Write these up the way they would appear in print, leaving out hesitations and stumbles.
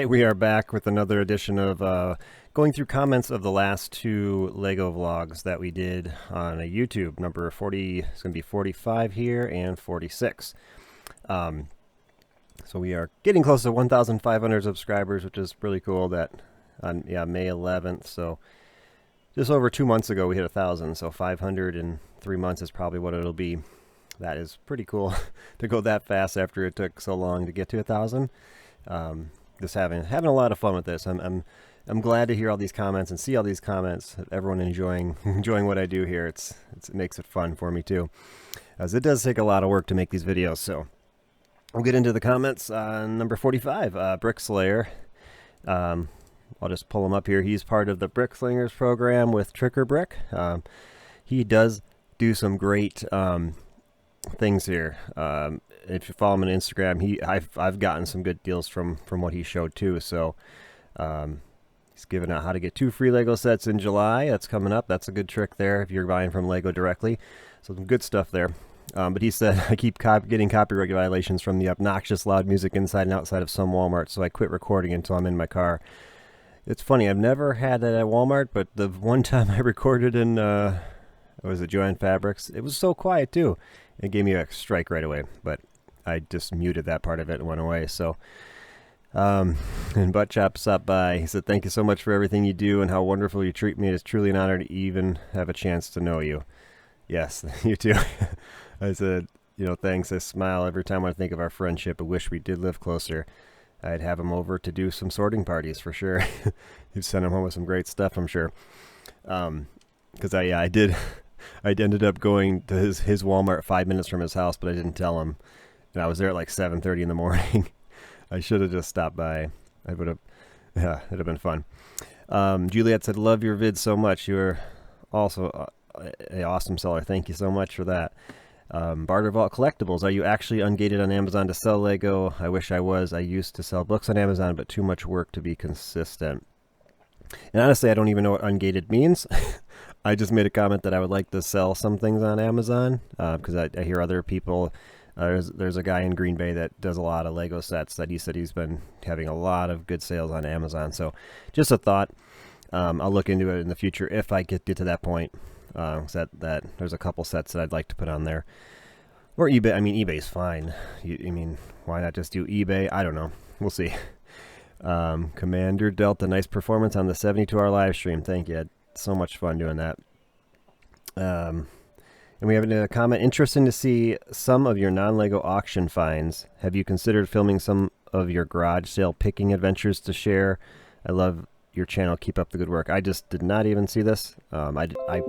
right, we are back with another edition of going through comments of the last two Lego vlogs that we did on a YouTube. Number 40, it's going to be 45 here, and 46. So we are getting close to 1,500 subscribers, which is really cool. That on May 11th, so just over 2 months ago we hit 1,000. So 500 in 3 months is probably what it'll be. That is pretty cool to go that fast after it took so long to get to 1,000. Just having a lot of fun with this. I'm glad to hear all these comments and see all these comments. Everyone enjoying what I do here. It makes it fun for me too, as it does take a lot of work to make these videos. So we'll get into the comments. Number 45, Brick Slayer. I'll just pull him up here. He's part of the Brick Flingers program with Tricker Brick. He does do some great things here. If you follow him on Instagram, I've gotten some good deals from what he showed too. So he's giving out how to get 2 free Lego sets in July. That's coming up. That's a good trick there if you're buying from Lego directly. So some good stuff there. But he said, I keep getting copyright violations from the obnoxious loud music inside and outside of some Walmart, so I quit recording until I'm in my car. It's funny, I've never had that at Walmart, but the one time I recorded in, was it Joanne Fabrics? It was so quiet too. It gave me a strike right away, but I just muted that part of it and went away. So, and Buttchop stopped by. He said, thank you so much for everything you do and how wonderful you treat me. It is truly an honor to even have a chance to know you. Yes, you too. I said, thanks. I smile every time I think of our friendship. I wish we did live closer. I'd have him over to do some sorting parties for sure. You'd send him home with some great stuff, I'm sure. Because I did. I ended up going to his Walmart 5 minutes from his house, but I didn't tell him. And I was there at like 7:30 in the morning. I should have just stopped by. I would have, yeah, it'd have been fun. Juliet said, love your vids so much. You're also an awesome seller. Thank you so much for that. Barter Vault Collectibles. Are you actually ungated on Amazon to sell Lego? I wish I was. I used to sell books on Amazon, but too much work to be consistent. And honestly, I don't even know what ungated means. I just made a comment that I would like to sell some things on Amazon because I hear other people. There's a guy in Green Bay that does a lot of Lego sets that he said he's been having a lot of good sales on Amazon. So just a thought. I'll look into it in the future if I get to that point. That there's a couple sets that I'd like to put on there. Or eBay. I mean, eBay's fine. I mean, why not just do eBay? I don't know. We'll see. Commander Delta, nice performance on the 72-hour live stream. Thank you. Had so much fun doing that. And we have a comment. Interesting to see some of your non-Lego auction finds. Have you considered filming some of your garage sale picking adventures to share? I love your channel. Keep up the good work. I just did not even see this. I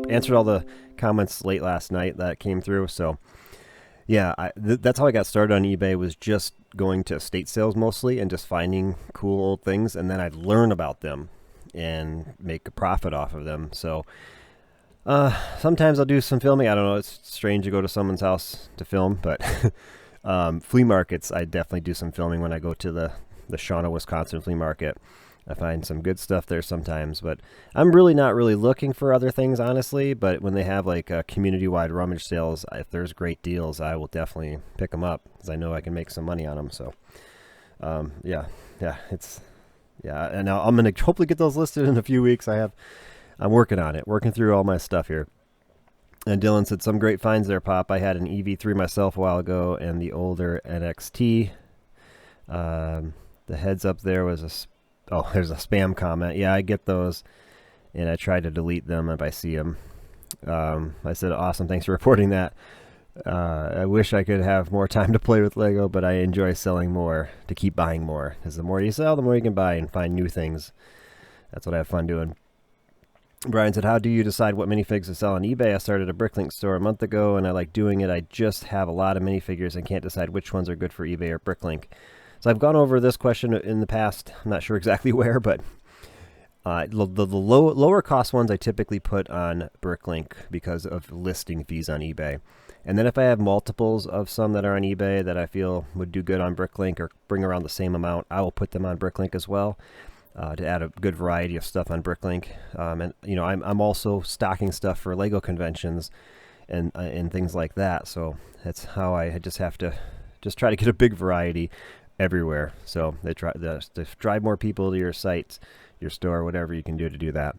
answered all the comments late last night that came through. So yeah, that's how I got started on eBay, was just going to estate sales mostly and just finding cool old things. And then I'd learn about them and make a profit off of them. So sometimes I'll do some filming. I don't know. It's strange to go to someone's house to film, but flea markets, I definitely do some filming when I go to the Shawnee, Wisconsin flea market. I find some good stuff there sometimes, but I'm really not looking for other things, honestly. But when they have like community-wide rummage sales, if there's great deals, I will definitely pick them up because I know I can make some money on them. So, yeah, and I'm gonna hopefully get those listed in a few weeks. I'm working on it, working through all my stuff here. And Dylan said, some great finds there, Pop. I had an EV3 myself a while ago, and the older NXT. The heads up there was oh, there's a spam comment. Yeah, I get those, and I try to delete them if I see them. I said, awesome, thanks for reporting that. I wish I could have more time to play with Lego, but I enjoy selling more to keep buying more, because the more you sell, the more you can buy and find new things. That's what I have fun doing. Brian said, how do you decide what minifigs to sell on eBay? I started a Bricklink store a month ago, and I like doing it. I just have a lot of minifigures and can't decide which ones are good for eBay or Bricklink. So I've gone over this question in the past. I'm not sure exactly where, but the lower cost ones I typically put on Bricklink because of listing fees on eBay. And then if I have multiples of some that are on eBay that I feel would do good on Bricklink or bring around the same amount, I will put them on Bricklink as well to add a good variety of stuff on Bricklink. And I'm also stocking stuff for Lego conventions and things like that. So that's how I just have to just try to get a big variety. everywhere. So they try to drive more people to your site, your store, whatever you can do to do that.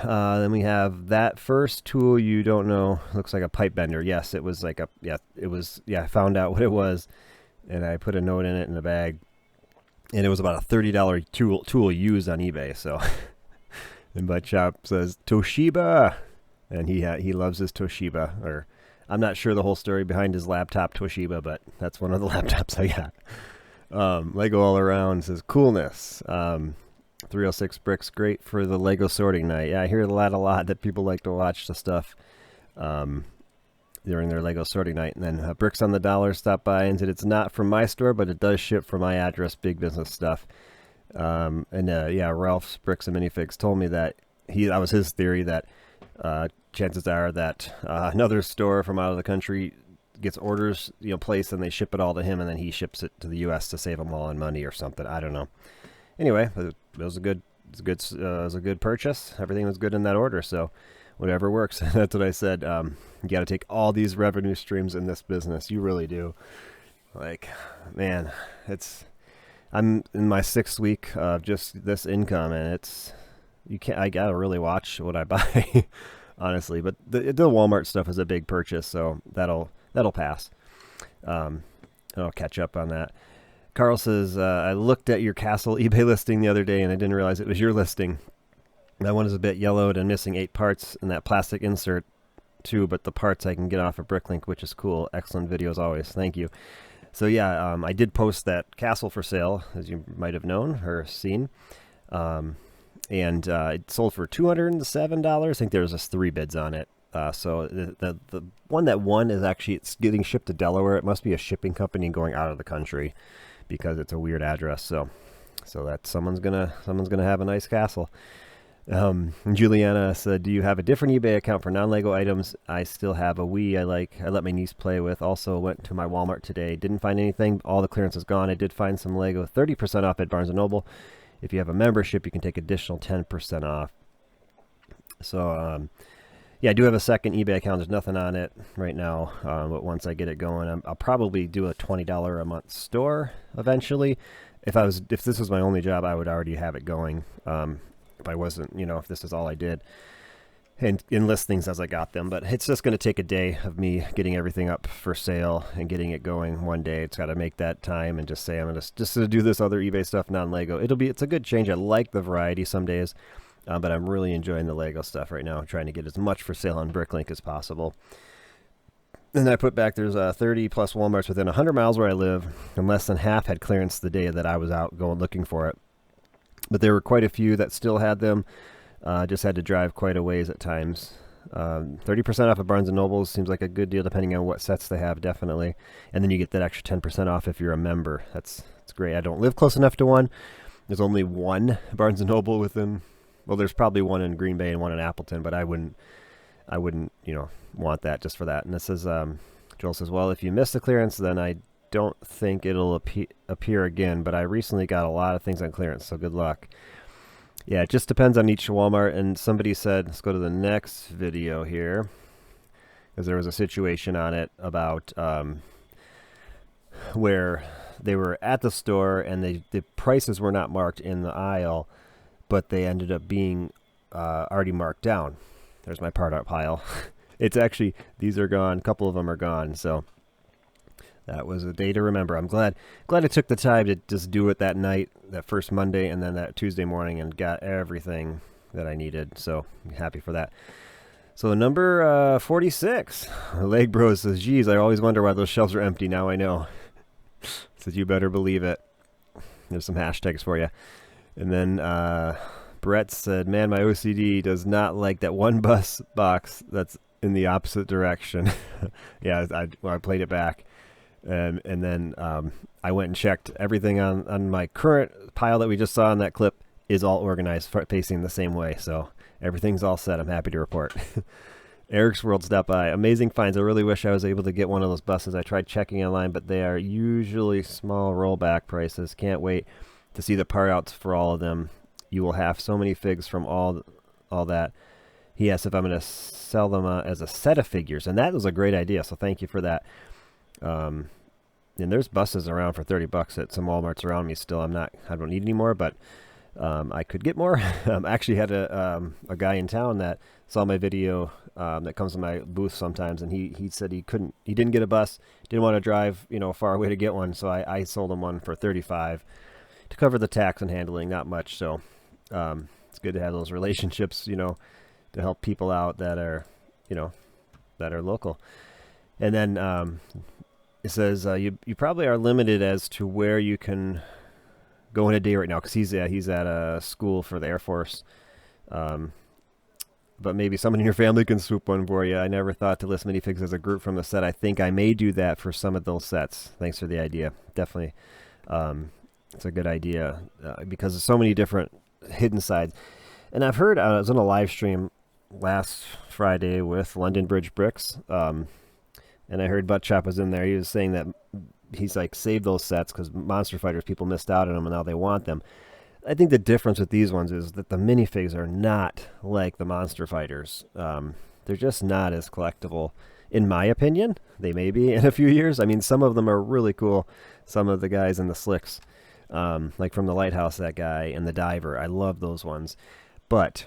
Then we have that first tool you don't know. Looks like a pipe bender. Yes, it was like a, I found out what it was, and I put a note in it in the bag, and it was about a $30 tool used on eBay. So, and my shop says Toshiba, and he loves his Toshiba. Or I'm not sure the whole story behind his laptop Toshiba, but that's one of the laptops I got. Lego all around says coolness. 306 bricks, great for the Lego sorting night. Yeah, I hear a lot that people like to watch the stuff during their Lego sorting night. And then Bricks on the Dollar stopped by and said it's not from my store, but it does ship from my address, big business stuff. Ralph's Bricks and Minifigs told me that that was his theory, that chances are that another store from out of the country gets orders placed, and they ship it all to him, and then he ships it to the U.S. to save them all on money or something. I don't know. Anyway, it was a good purchase. Everything was good in that order, so whatever works. That's what I said. You got to take all these revenue streams in this business. You really do. Like, man, I'm in my 6th week of just this income, and I gotta really watch what I buy, honestly. But the Walmart stuff is a big purchase, so that'll pass. I'll catch up on that. Carl says, I looked at your castle eBay listing the other day, and I didn't realize it was your listing. That one is a bit yellowed and missing 8 parts in that plastic insert too, but the parts I can get off of Bricklink, which is cool. Excellent videos always. Thank you. So yeah, I did post that castle for sale, as you might have known or seen. And it sold for $207. I think there was just 3 bids on it. So the one that won is actually, it's getting shipped to Delaware. It must be a shipping company going out of the country, because it's a weird address. So that someone's gonna have a nice castle. Juliana said, do you have a different eBay account for non-Lego items? I still have a Wii I let my niece play with. Also went to my Walmart today. Didn't find anything. All the clearance is gone. I did find some Lego 30% off at Barnes & Noble. If you have a membership, you can take additional 10% off. So, yeah, I do have a second eBay account. There's nothing on it right now, but once I get it going, I'll probably do a $20 a month store eventually. If this was my only job, I would already have it going. If I wasn't, if this is all I did, and enlist things as I got them. But it's just going to take a day of me getting everything up for sale and getting it going one day. It's got to make that time and just say I'm going to just to do this other eBay stuff, non-Lego. It's a good change. I like the variety some days. But I'm really enjoying the Lego stuff right now. I'm trying to get as much for sale on Bricklink as possible. And I put back, there's 30 plus Walmarts within 100 miles where I live, and less than half had clearance the day that I was out going looking for it. But there were quite a few that still had them. Just had to drive quite a ways at times. 30% off of Barnes & Noble seems like a good deal depending on what sets they have, definitely. And then you get that extra 10% off if you're a member. That's great. I don't live close enough to one. There's only one Barnes & Noble within... Well, there's probably one in Green Bay and one in Appleton, but I wouldn't, want that just for that. And this says, Joel says, well, if you miss the clearance, then I don't think it'll appear again, but I recently got a lot of things on clearance, so good luck. Yeah, it just depends on each Walmart. And somebody said, let's go to the next video here, because there was a situation on it about where they were at the store and the prices were not marked in the aisle, but they ended up being already marked down. There's my part out pile. It's actually, these are gone. A couple of them are gone. So that was a day to remember. I'm glad I took the time to just do it that night, that first Monday, and then that Tuesday morning, and got everything that I needed. So I'm happy for that. So number 46, Leg Bros says, geez, I always wonder why those shelves are empty. Now I know. Says, you better believe it. There's some hashtags for you. And then Brett said, man, my OCD does not like that one bus box that's in the opposite direction. Yeah, I played it back. And then I went and checked everything on my current pile that we just saw in that clip is all organized, facing the same way. So everything's all set. I'm happy to report. Eric's World stopped by. Amazing finds. I really wish I was able to get one of those buses. I tried checking online, but they are usually small rollback prices. Can't wait to see the part outs for all of them. You will have so many figs from all that. He asked if I'm going to sell them as a set of figures, and that was a great idea, so thank you for that. and there's buses around for $30 at some Walmarts around me still. I don't need any more, but I could get more. I actually had a guy in town that saw my video that comes to my booth sometimes, and he said he didn't get a bus, didn't want to drive far away to get one, so I sold him one for $35 to cover the tax and handling, not much. So it's good to have those relationships, to help people out that are local. And then it says you probably are limited as to where you can go in a day right now, because he's at a school for the Air Force. But maybe someone in your family can swoop one for you. I never thought to list minifigs as a group from the set. I think I may do that for some of those sets. Thanks for the idea. Definitely. It's a good idea because there's so many different hidden sides. And I've heard, I was on a live stream last Friday with London Bridge Bricks, and I heard Butt Chop was in there. He was saying that he's like, saved those sets because Monster Fighters, people missed out on them and now they want them. I think the difference with these ones is that the minifigs are not like the Monster Fighters. They're just not as collectible, in my opinion. They may be in a few years. I mean, some of them are really cool. Some of the guys in the slicks, like from the Lighthouse, that guy, and the Diver. I love those ones. But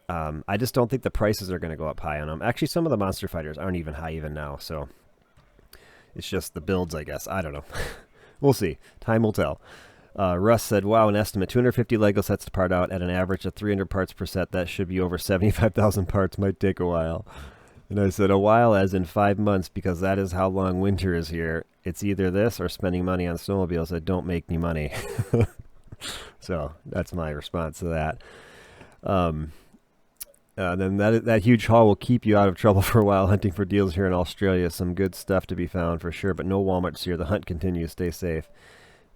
I just don't think the prices are going to go up high on them. Actually, some of the Monster Fighters aren't even high even now. So it's just the builds, I guess. I don't know. We'll see. Time will tell. Russ said, wow, an estimate, 250 Lego sets to part out at an average of 300 parts per set. That should be over 75,000 parts. Might take a while. And I said, a while as in 5 months, because that is how long winter is here. It's either this or spending money on snowmobiles that don't make any money. So that's my response to that. Then that huge haul will keep you out of trouble for a while hunting for deals here in Australia. Some good stuff to be found for sure, but no Walmarts here. The hunt continues. Stay safe.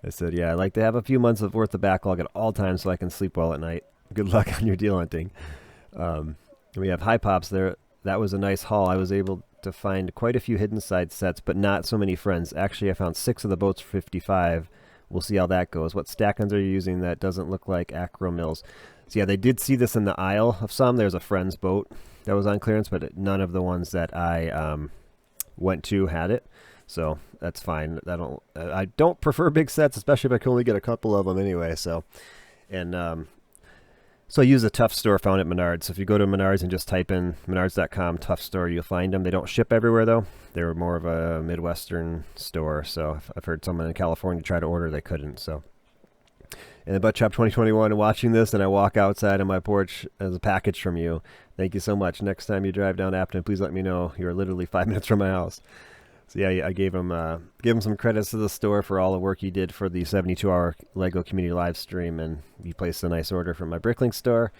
I said, yeah, I like to have a few months of worth of backlog at all times so I can sleep well at night. Good luck on your deal hunting. We have High Pops there. That was a nice haul. I was able to find quite a few hidden side sets, but not so many friends. Actually, I found 6 of the boats for 55. We'll see how that goes. What stack guns are you using that doesn't look like Acro Mills? So yeah, they did see this in the aisle of some. There's a friend's boat that was on clearance, but none of the ones that I went to had it. So that's fine. I don't prefer big sets, especially if I can only get a couple of them anyway. So, and so I use a Tough Store found at Menards. So if you go to Menards and just type in menards.com Tough Store, you'll find them. They don't ship everywhere though. They're more of a Midwestern store. So I've heard someone in California try to order, they couldn't. So, and the Butt Chop 2021, watching this, and I walk outside on my porch as a package from you. Thank you so much. Next time you drive down Apton, please let me know. You're literally 5 minutes from my house. So yeah, I gave him some credits to the store for all the work he did for the 72-hour Lego community live stream, and he placed a nice order from my Bricklink store.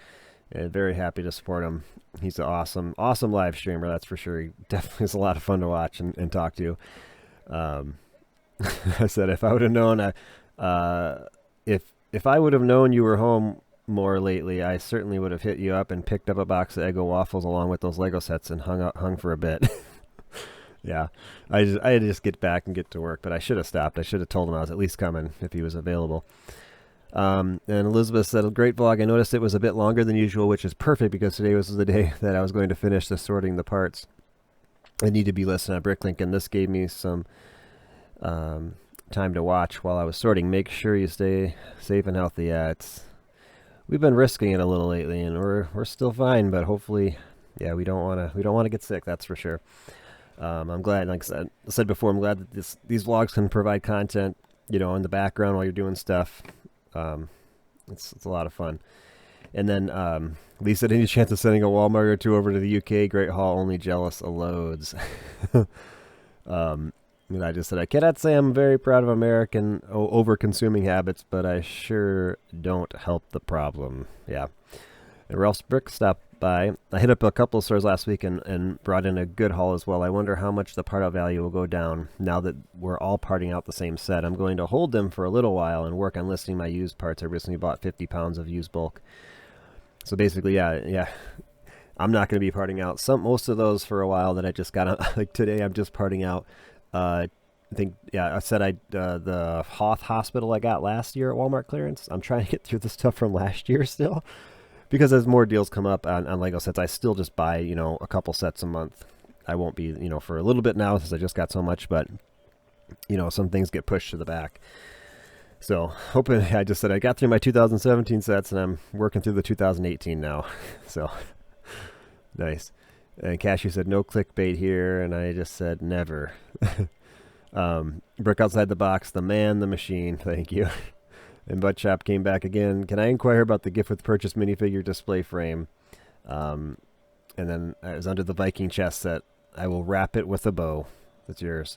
And very happy to support him. He's an awesome live streamer, that's for sure. He definitely is a lot of fun to watch and talk to. I said if I would have known, if I would have known you were home more lately, I certainly would have hit you up and picked up a box of Eggo waffles along with those Lego sets and hung for a bit. Yeah, I had to just get back and get to work, but I should have stopped. I should have told him I was at least coming if he was available. And Elizabeth said, a great vlog. I noticed it was a bit longer than usual, which is perfect because today was the day that I was going to finish sorting the parts. I need to be listening on Bricklink, and this gave me some time to watch while I was sorting. Make sure you stay safe and healthy. Yeah, we've been risking it a little lately, and we're still fine, but hopefully, yeah, we don't want to get sick. That's for sure. I'm glad, like I said before, I'm glad that these vlogs can provide content, in the background while you're doing stuff. It's a lot of fun. And then Lisa, any chance of sending a Walmart or two over to the UK? Great haul, only jealous of loads. And I just said, I cannot say I'm very proud of American over-consuming habits, but I sure don't help the problem. Yeah. And Ralph's Brick stopped by. I hit up a couple of stores last week and brought in a good haul as well. I wonder how much the part out value will go down now that we're all parting out the same set. I'm going to hold them for a little while and work on listing my used parts. I recently bought 50 pounds of used bulk. So basically, yeah. I'm not going to be parting out most of those for a while that I just got. Like today, I'm just parting out. I think, yeah, I said the Hoth Hospital I got last year at Walmart clearance. I'm trying to get through the stuff from last year still. Because as more deals come up on Lego sets, I still just buy, a couple sets a month. I won't be, for a little bit now since I just got so much, but you know, some things get pushed to the back. So hoping, I just said I got through my 2017 sets and I'm working through the 2018 now. So nice. And Cashew said no clickbait here, and I just said never. Brick outside the box, the man, the machine. Thank you. And Butt Chop came back again. Can I inquire about the gift with purchase minifigure display frame? And then it was under the Viking chest set. I will wrap it with a bow. That's yours.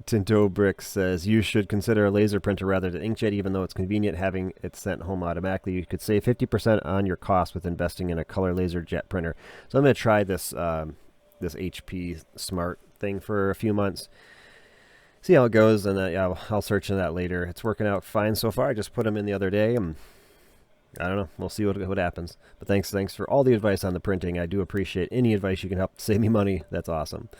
Tinto Brick says, you should consider a laser printer rather than inkjet, even though it's convenient having it sent home automatically. You could save 50% on your cost with investing in a color laser jet printer. So I'm going to try this this HP Smart thing for a few months. See how it goes, and yeah, I'll search into that later. It's working out fine so far. I just put them in the other day, and I don't know. We'll see what happens. But thanks for all the advice on the printing. I do appreciate any advice you can help save me money. That's awesome.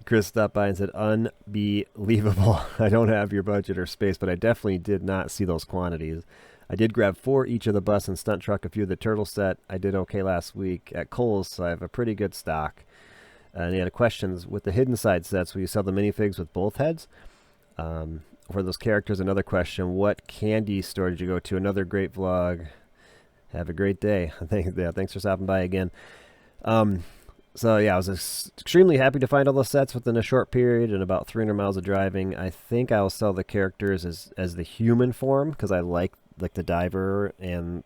Chris stopped by and said, unbelievable. I don't have your budget or space, but I definitely did not see those quantities. I did grab 4 each of the bus and stunt truck, a few of the turtle set. I did okay last week at Kohl's, so I have a pretty good stock. And he had questions with the hidden side sets. Will you sell the minifigs with both heads? For those characters, another question. What candy store did you go to? Another great vlog. Have a great day. Thanks for stopping by again. So yeah, I was extremely happy to find all the sets within a short period and about 300 miles of driving. I think I'll sell the characters as the human form because I like the diver and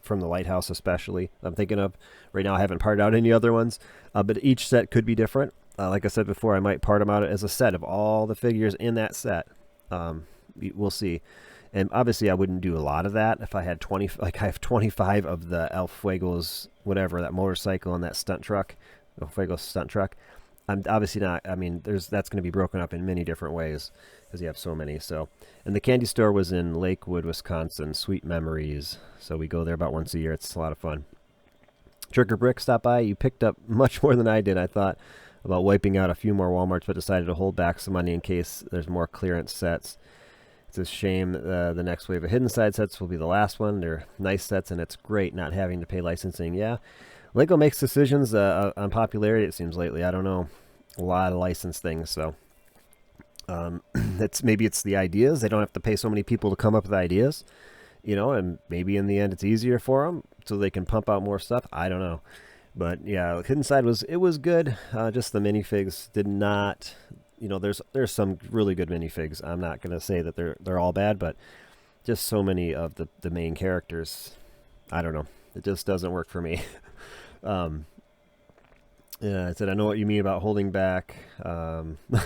from the lighthouse especially. I'm thinking of right now. I haven't parted out any other ones, but each set could be different. Like I said before, I might part them out as a set of all the figures in that set. We'll see. And obviously, I wouldn't do a lot of that if I had 20. Like I have 25 of the El Fuego's, whatever, that motorcycle and that stunt truck. El Fuego stunt truck. I'm obviously not. I mean, that's going to be broken up in many different ways because you have so many. So, and the candy store was in Lakewood, Wisconsin. Sweet memories. So we go there about once a year. It's a lot of fun. Trigger Brick stopped by. You picked up much more than I did. I thought about wiping out a few more Walmarts, but decided to hold back some money in case there's more clearance sets. It's a shame the next wave of hidden side sets will be the last one. They're nice sets, and it's great not having to pay licensing. Yeah. Lego makes decisions on popularity, it seems, lately. I don't know. A lot of licensed things, so maybe it's the ideas. They don't have to pay so many people to come up with ideas, you know, and maybe in the end it's easier for them so they can pump out more stuff. I don't know. But yeah, Hidden Side was good. Just the minifigs did not, you know, there's some really good minifigs. I'm not going to say that they're all bad, but just so many of the main characters. I don't know. It just doesn't work for me. Yeah, I said I know what you mean about holding back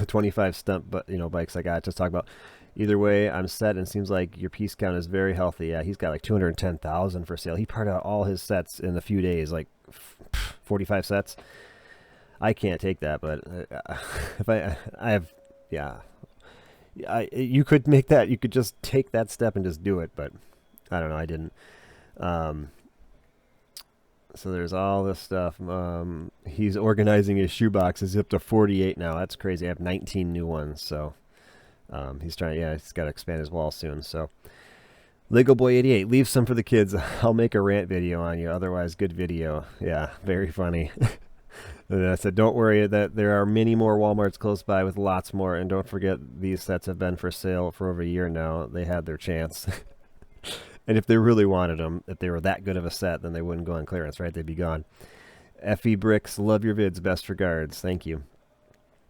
25 stunt, but bikes I got. Just talk about. Either way, I'm set, and seems like your piece count is very healthy. Yeah, he's got like 210,000 for sale. He parted out all his sets in a few days, like 45 sets. I can't take that, but if I have, yeah, you could make that. You could just take that step and just do it, but I don't know. I didn't. So there's all this stuff. He's organizing his shoebox. He's up to 48 now. That's crazy. I have 19 new ones. So he's trying. Yeah, he's got to expand his wall soon. So Lego Boy 88, leave some for the kids. I'll make a rant video on you. Otherwise, good video. Yeah, very funny. And I said, don't worry that there are many more Walmarts close by with lots more. And don't forget, these sets have been for sale for over a year now. They had their chance. And if they really wanted them, if they were that good of a set, then they wouldn't go on clearance, right? They'd be gone. Effie Bricks, love your vids. Best regards. Thank you.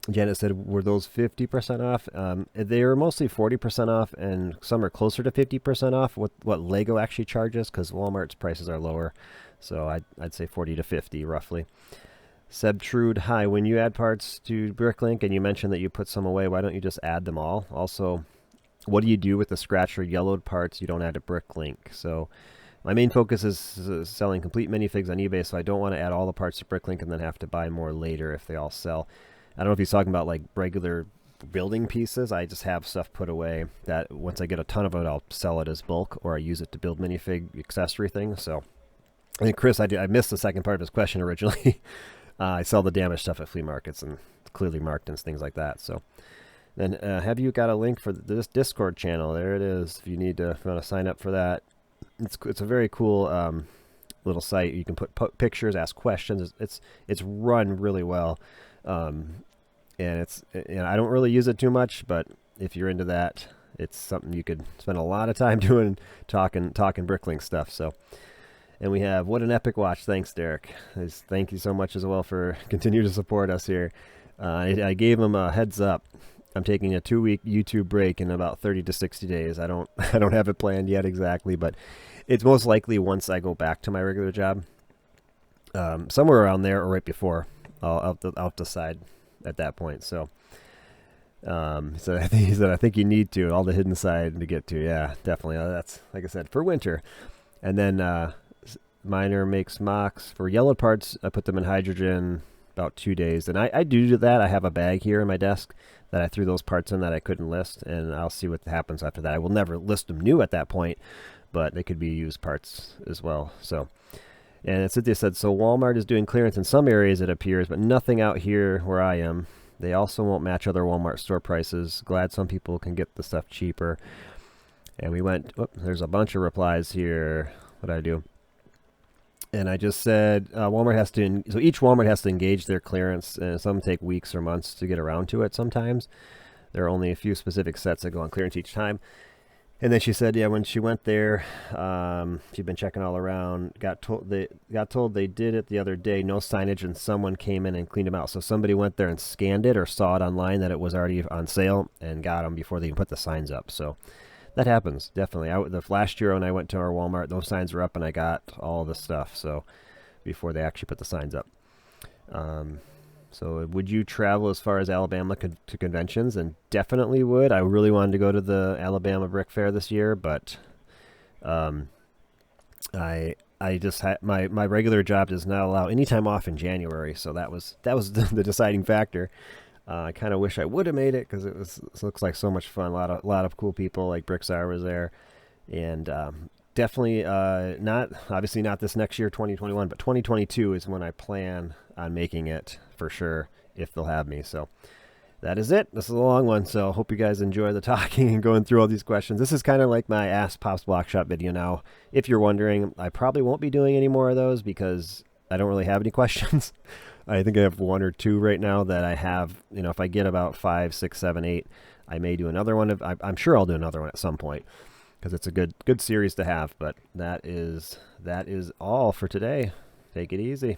Janet said, were those 50% off? They were mostly 40% off, and some are closer to 50% off what Lego actually charges, because Walmart's prices are lower. So I'd say 40 to 50, roughly. Seb Trude, hi. When you add parts to Bricklink, and you mentioned that you put some away, why don't you just add them all? Also, what do you do with the scratched or yellowed parts you don't add to Bricklink? So my main focus is selling complete minifigs on eBay, so I don't want to add all the parts to Bricklink and then have to buy more later if they all sell. I don't know if he's talking about like regular building pieces. I just have stuff put away that once I get a ton of it, I'll sell it as bulk, or I use it to build minifig accessory things. So I think Chris, I missed the second part of his question originally. I sell the damaged stuff at flea markets and clearly marked and things like that. So then have you got a link for this Discord channel? There it is. If you want to sign up for that, it's a very cool little site. You can put pictures, ask questions. It's run really well, and and I don't really use it too much, but if you're into that, it's something you could spend a lot of time doing, talking Bricklink stuff. So, and we have What an Epic Watch. Thanks, Derek. Thank you so much as well for continue to support us here. I gave him a heads up. I'm taking a 2-week YouTube break in about 30 to 60 days. I don't have it planned yet exactly, but it's most likely once I go back to my regular job, somewhere around there or right before. I'll decide at that point. So, so he said, I think you need to all the hidden side to get to. Yeah, definitely. That's like I said for winter, and then Miner makes mocks for yellowed parts. I put them in hydrogen about 2 days, and I do that. I have a bag here in my desk that I threw those parts in that I couldn't list, and I'll see what happens after that. I will never list them new at that point, but they could be used parts as well. So, and Cynthia said, so Walmart is doing clearance in some areas, it appears, but nothing out here where I am. They also won't match other Walmart store prices. Glad some people can get the stuff cheaper. And we went, there's a bunch of replies here. What did I do? And I just said Walmart has to, so each Walmart has to engage their clearance, and some take weeks or months to get around to it sometimes. There are only a few specific sets that go on clearance each time. And then she said, yeah, when she went there, she'd been checking all around, got told they did it the other day, no signage, and someone came in and cleaned them out. So somebody went there and scanned it or saw it online that it was already on sale and got them before they even put the signs up. So that happens, definitely. The last year when I went to our Walmart, those signs were up and I got all the stuff. So before they actually put the signs up. So would you travel as far as Alabama to conventions? And definitely would. I really wanted to go to the Alabama Brick Fair this year, but I just my regular job does not allow any time off in January, so that was the deciding factor. I kind of wish I would have made it because it looks like so much fun. A lot of cool people, like Brickstar was there, and definitely obviously not this next year, 2021, but 2022 is when I plan on making it for sure if they'll have me. So that is it. This is a long one, so hope you guys enjoy the talking and going through all these questions. This is kind of like my Ask Pops Block Shop video now. If you're wondering, I probably won't be doing any more of those because I don't really have any questions. I think I have 1 or 2 right now that I have. You know, if I get about 5, 6, 7, 8, I may do another one. I'm sure I'll do another one at some point because it's a good series to have. But that is all for today. Take it easy.